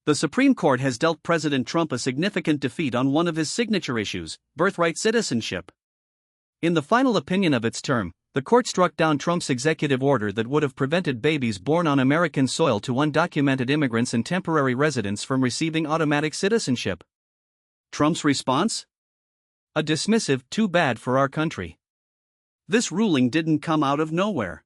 The Supreme Court has dealt President Trump a significant defeat on one of his signature issues, birthright citizenship. In the final opinion of its term, the court struck down Trump's executive order that would have prevented babies born on American soil to undocumented immigrants and temporary residents from receiving automatic citizenship. Trump's response? A dismissive, "too bad for our country." This ruling didn't come out of nowhere.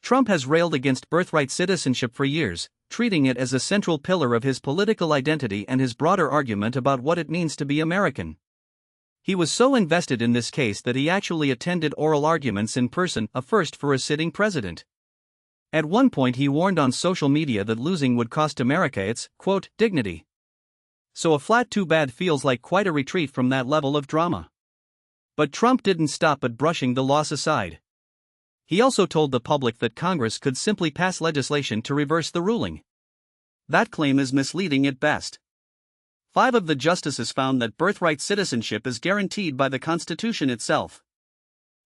Trump has railed against birthright citizenship for years, treating it as a central pillar of his political identity and his broader argument about what it means to be American. He was so invested in this case that he actually attended oral arguments in person, a first for a sitting president. At one point he warned on social media that losing would cost America its, quote, dignity. So a flat too bad feels like quite a retreat from that level of drama. But Trump didn't stop at brushing the loss aside. He also told the public that Congress could simply pass legislation to reverse the ruling. That claim is misleading at best. 5 of the justices found that birthright citizenship is guaranteed by the Constitution itself.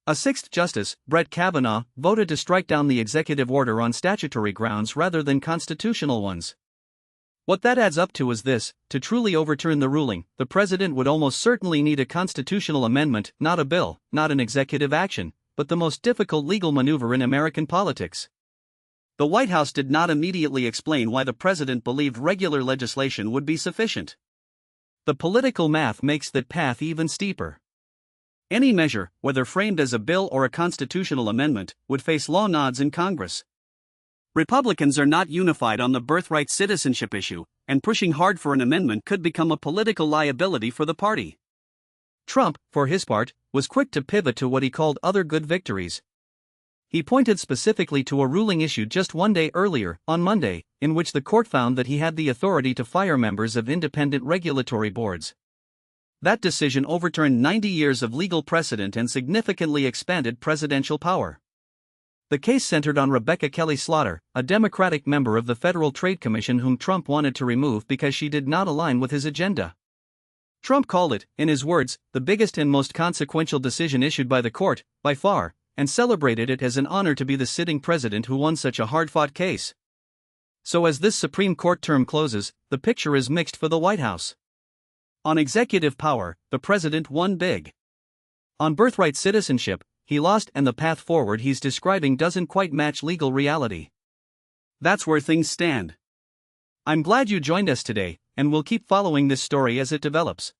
A 6th justice, Brett Kavanaugh, voted to strike down the executive order on statutory grounds rather than constitutional ones. What that adds up to is this: to truly overturn the ruling, the president would almost certainly need a constitutional amendment, not a bill, not an executive action, but the most difficult legal maneuver in American politics. The White House did not immediately explain why the president believed regular legislation would be sufficient. The political math makes that path even steeper. Any measure, whether framed as a bill or a constitutional amendment, would face law nods in Congress. Republicans are not unified on the birthright citizenship issue, and pushing hard for an amendment could become a political liability for the party. Trump, for his part, was quick to pivot to what he called other good victories. He pointed specifically to a ruling issued just one day earlier, on Monday, in which the court found that he had the authority to fire members of independent regulatory boards. That decision overturned 90 years of legal precedent and significantly expanded presidential power. The case centered on Rebecca Kelly Slaughter, a Democratic member of the Federal Trade Commission whom Trump wanted to remove because she did not align with his agenda. Trump called it, in his words, the biggest and most consequential decision issued by the court, by far, and celebrated it as an honor to be the sitting president who won such a hard-fought case. So as this Supreme Court term closes, the picture is mixed for the White House. On executive power, the president won big. On birthright citizenship, he lost, and the path forward he's describing doesn't quite match legal reality. That's where things stand. I'm glad you joined us today, and we'll keep following this story as it develops.